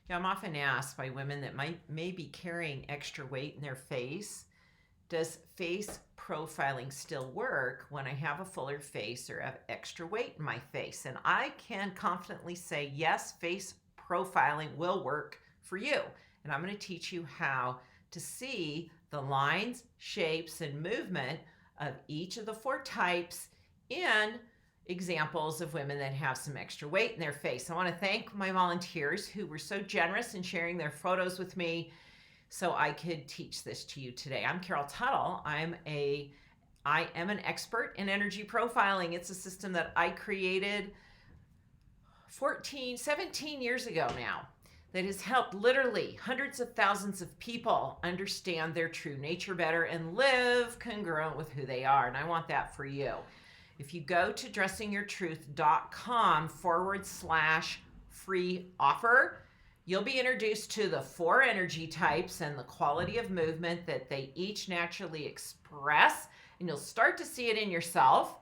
Yeah, I'm often asked by women that may be carrying extra weight in their face, does face profiling still work when I have a fuller face or have extra weight in my face? And I can confidently say, yes, face profiling will work for you. And I'm going to teach you how to see the lines, shapes, and movement of each of the four types in examples of women that have some extra weight in their face. I want to thank my volunteers who were so generous in sharing their photos with me so I could teach this to you today. I'm Carol Tuttle. I am an expert in energy profiling. It's a system that I created 17 years ago now that has helped literally hundreds of thousands of people understand their true nature better and live congruent with who they are. And I want that for you. If you go to dressingyourtruth.com/free offer, you'll be introduced to the four energy types and the quality of movement that they each naturally express, and you'll start to see it in yourself.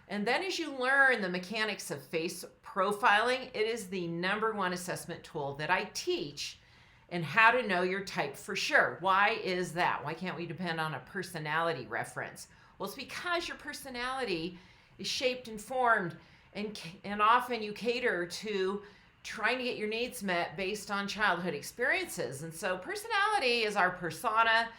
And then as you learn the mechanics of face profiling, it is the #1 assessment tool that I teach, and how to know your type for sure. Why is that? Why can't we depend on a personality reference? Well, it's because your personality is shaped and formed, and often you cater to trying to get your needs met based on childhood experiences. And so personality is our persona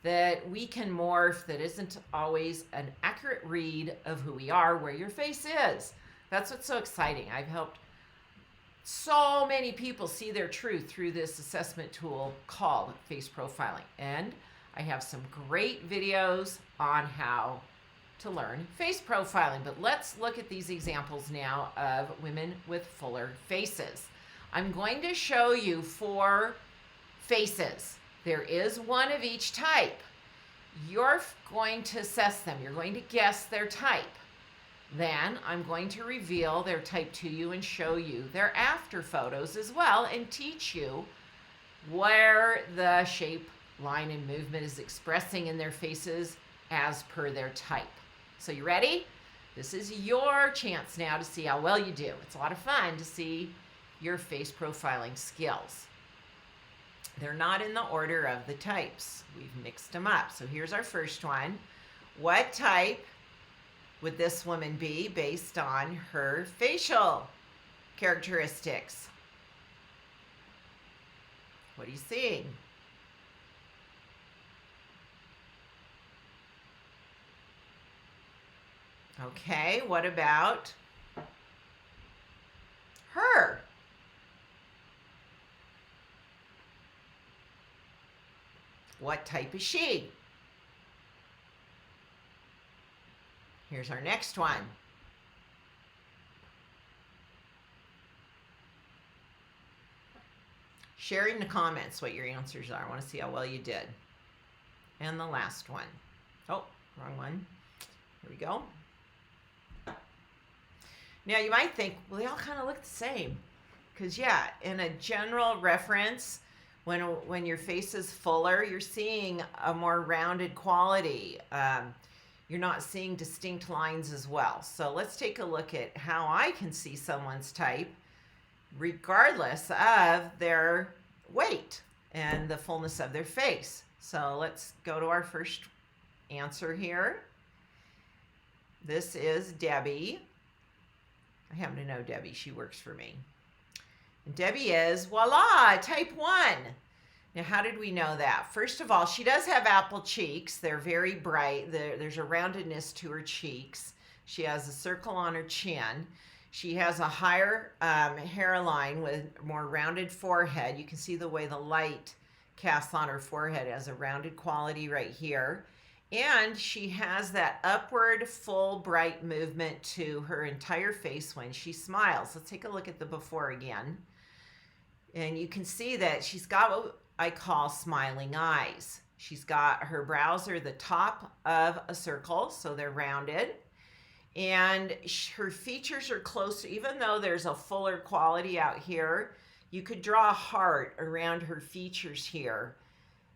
that we can morph, that isn't always an accurate read of who we are, where your face is. That's what's so exciting. I've helped so many people see their truth through this assessment tool called face profiling. And I have some great videos on how to learn face profiling. But let's look at these examples now of women with fuller faces. I'm going to show you 4 faces. There is one of each type. You're going to assess them. You're going to guess their type. Then I'm going to reveal their type to you and show you their after photos as well, and teach you where the shape, line, and movement is expressing in their faces as per their type. So you ready? This is your chance now to see how well you do. It's a lot of fun to see your face profiling skills. They're not in the order of the types. We've mixed them up. So here's our first one. What type would this woman be based on her facial characteristics? What are you seeing? Okay, what about her? What type is she? Here's our next one. Share in the comments what your answers are. I want to see how well you did. And the last one. Oh, wrong one. Here we go. Now you might think, well, they all kind of look the same. Because yeah, in a general reference, when your face is fuller, you're seeing a more rounded quality. You're not seeing distinct lines as well. So let's take a look at how I can see someone's type regardless of their weight and the fullness of their face. So let's go to our first answer here. This is Debbie. I happen to know Debbie. She works for me. And Debbie is, voila, type 1. Now, how did we know that? First of all, she does have apple cheeks. They're very bright. There's a roundedness to her cheeks. She has a circle on her chin. She has a higher hairline with more rounded forehead. You can see the way the light casts on her forehead as a rounded quality right here. And she has that upward, full, bright movement to her entire face when she smiles. Let's take a look at the before again. And you can see that she's got what I call smiling eyes. She's got her brows are the top of a circle, so they're rounded. And her features are closer, even though there's a fuller quality out here, you could draw a heart around her features here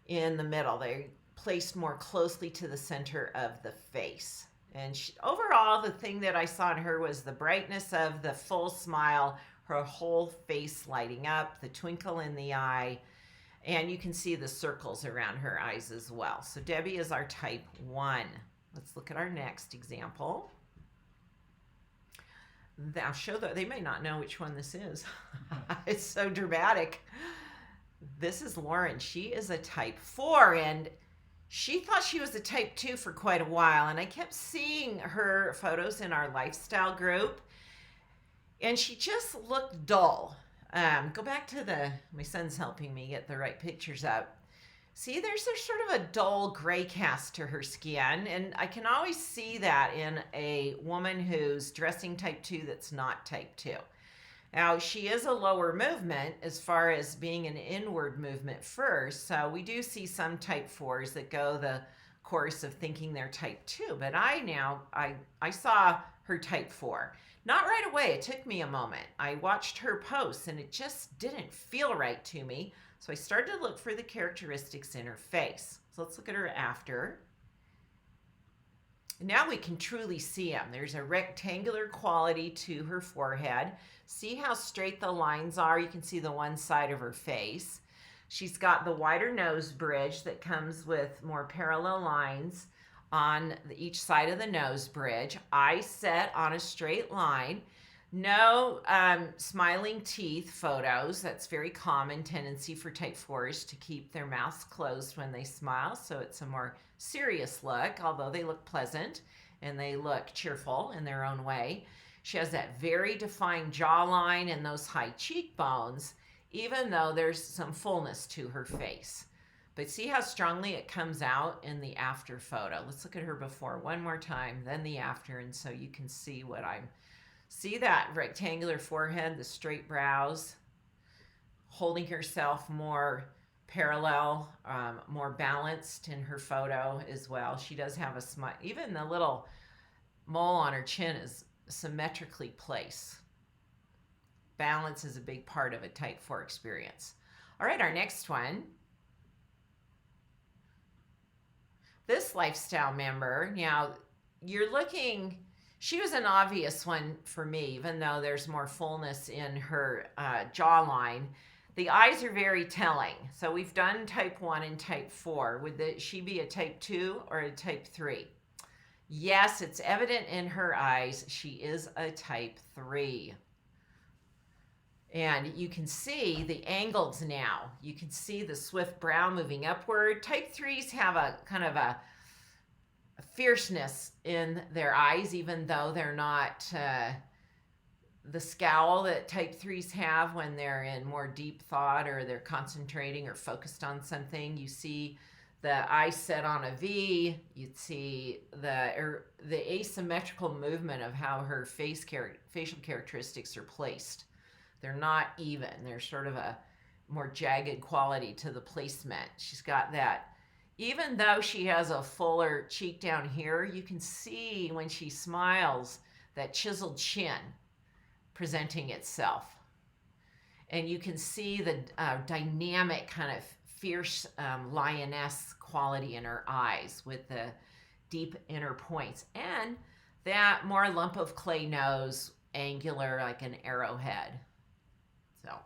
in the middle. They're placed more closely to the center of the face. And overall, the thing that I saw in her was the brightness of the full smile her whole face lighting up, the twinkle in the eye, and you can see the circles around her eyes as well. So Debbie is our type 1. Let's look at our next example. I'll show that they may not know which one this is. It's so dramatic. This is Lauren. She is a type 4, and she thought she was a type 2 for quite a while, and I kept seeing her photos in our lifestyle group, and she just looked dull. Go back to my son's helping me get the right pictures up. See, there's sort of a dull gray cast to her skin, and I can always see that in a woman who's dressing type 2 that's not type 2. Now, she is a lower movement as far as being an inward movement first, so we do see some type 4s that go the course of thinking they're type 2, but I saw her type 4. Not right away, it took me a moment. I watched her posts and it just didn't feel right to me. So I started to look for the characteristics in her face. So let's look at her after. Now we can truly see them. There's a rectangular quality to her forehead. See how straight the lines are? You can see the one side of her face. She's got the wider nose bridge that comes with more parallel lines on each side of the nose bridge. Eyes set on a straight line. No smiling teeth photos. That's very common tendency for type 4s to keep their mouths closed when they smile. So it's a more serious look, although they look pleasant and they look cheerful in their own way. She has that very defined jawline and those high cheekbones, even though there's some fullness to her face. But see how strongly it comes out in the after photo. Let's look at her before one more time, then the after, and so you can see what see that rectangular forehead, the straight brows, holding herself more parallel, more balanced in her photo as well. She does have a smile. Even the little mole on her chin is symmetrically placed. Balance is a big part of a type 4 experience. All right, our next one. This lifestyle member, now you're looking, she was an obvious one for me, even though there's more fullness in her jawline. The eyes are very telling. So we've done type 1 and type 4. Would she be a type 2 or a type 3? Yes, it's evident in her eyes. She is a type 3. And you can see the angles now. You can see the swift brow moving upward. Type 3s have a kind of a fierceness in their eyes, even though they're not the scowl that type 3s have when they're in more deep thought or they're concentrating or focused on something. You see the eyes set on a V. You'd see the asymmetrical movement of how her facial characteristics are placed. They're not even. There's sort of a more jagged quality to the placement. She's got that. Even though she has a fuller cheek down here, you can see when she smiles that chiseled chin presenting itself. And you can see the dynamic kind of fierce lioness quality in her eyes with the deep inner points. And that more lump of clay nose, angular like an arrowhead. So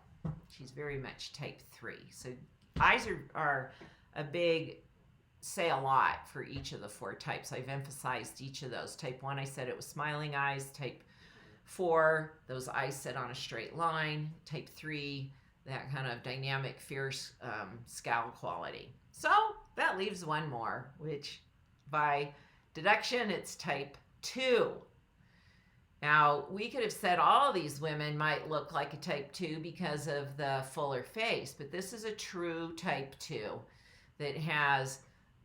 she's very much type 3. So eyes are a big, say a lot for each of the 4 types. I've emphasized each of those. Type 1, I said it was smiling eyes. Type 4, those eyes set on a straight line. Type 3, that kind of dynamic, fierce scowl quality. So that leaves one more, which by deduction, it's type 2. Now, we could have said all these women might look like a type 2 because of the fuller face, but this is a true type 2 that has,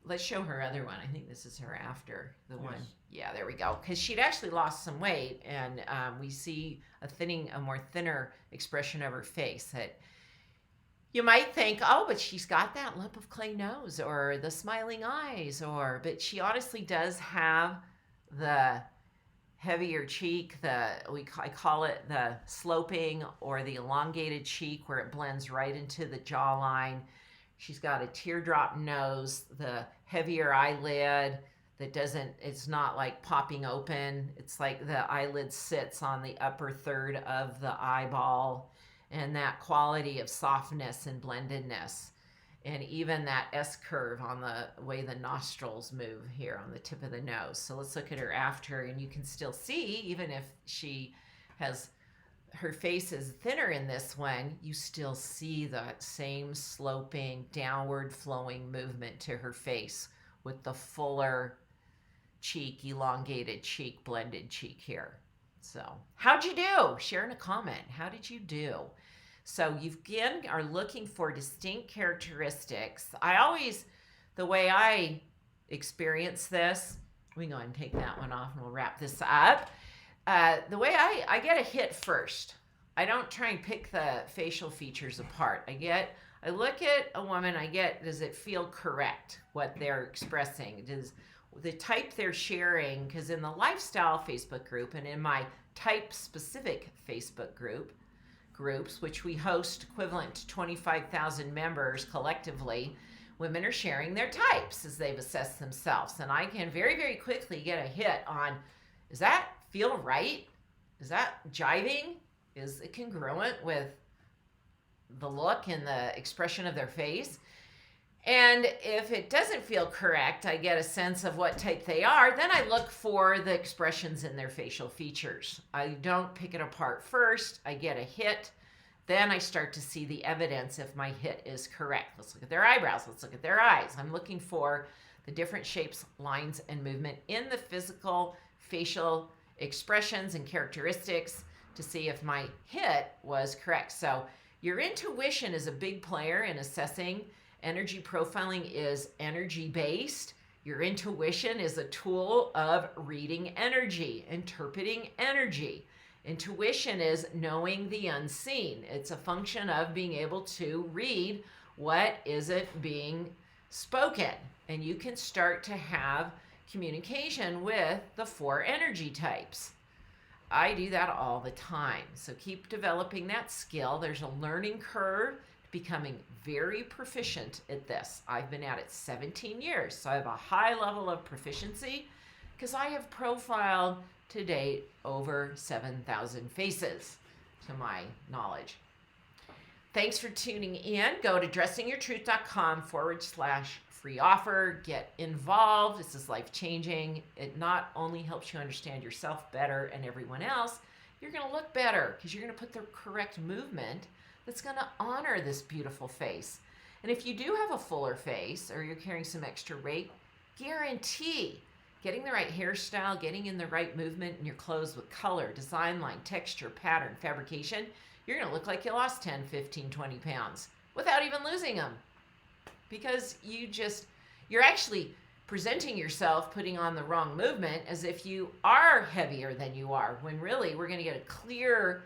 let's show her other one. I think this is her after the one. Yeah, there we go. Because she'd actually lost some weight, and we see a more thinner expression of her face that you might think, oh, but she's got that lump of clay nose or the smiling eyes, but she honestly does have the heavier cheek, I call it the sloping or the elongated cheek where it blends right into the jawline. She's got a teardrop nose, the heavier eyelid, that doesn't, it's not like popping open. It's like the eyelid sits on the upper third of the eyeball, and that quality of softness and blendedness. And even that S curve on the way the nostrils move here on the tip of the nose. So let's look at her after, and you can still see, even if she has, her face is thinner in this one, you still see that same sloping, downward flowing movement to her face with the fuller cheek, elongated cheek, blended cheek here. So how'd you do? Share in a comment. How did you do? So you again are looking for distinct characteristics. I always, the way I experience this, we can go ahead and take that one off and we'll wrap this up. The way I get a hit first. I don't try and pick the facial features apart. I look at a woman, does it feel correct what they're expressing? Does the type they're sharing, because in the lifestyle Facebook group and in my type specific Facebook groups, which we host equivalent to 25,000 members collectively, women are sharing their types as they've assessed themselves. And I can very, very quickly get a hit on, does that feel right? Is that jiving? Is it congruent with the look and the expression of their face? And if it doesn't feel correct, I get a sense of what type they are. Then I look for the expressions in their facial features. I don't pick it apart first. I get a hit. Then I start to see the evidence if my hit is correct. Let's look at their eyebrows. Let's look at their eyes. I'm looking for the different shapes, lines, and movement in the physical facial expressions and characteristics to see if my hit was correct. So your intuition is a big player in assessing. Energy profiling is energy-based. Your intuition is a tool of reading energy, interpreting energy. Intuition is knowing the unseen. It's a function of being able to read what isn't being spoken. And you can start to have communication with the 4 energy types. I do that all the time. So keep developing that skill. There's a learning curve, becoming very proficient at this. I've been at it 17 years, so I have a high level of proficiency because I have profiled to date over 7,000 faces to my knowledge. Thanks for tuning in. Go to dressingyourtruth.com/free offer. Get involved. This is life-changing. It not only helps you understand yourself better and everyone else, you're going to look better because you're going to put the correct movement that's going to honor this beautiful face. And if you do have a fuller face or you're carrying some extra weight, guarantee getting the right hairstyle, getting in the right movement in your clothes with color, design line, texture, pattern, fabrication, you're going to look like you lost 10, 15, 20 pounds without even losing them. Because you're actually presenting yourself, putting on the wrong movement as if you are heavier than you are, when really we're going to get a clear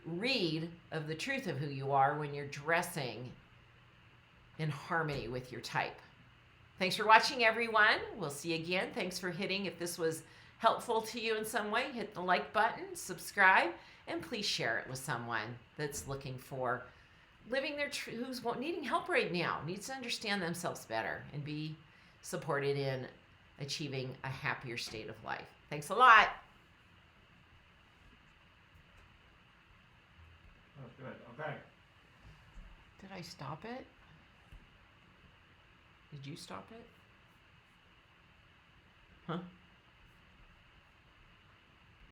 read of the truth of who you are when you're dressing in harmony with your type. Thanks for watching, everyone. We'll see you again. Thanks for hitting, if this was helpful to you in some way, hit the like button, subscribe, and please share it with someone that's looking for living their who's needing help right now, needs to understand themselves better and be supported in achieving a happier state of life. Thanks a lot. Oh, good. Okay. Did I stop it? Did you stop it? Huh?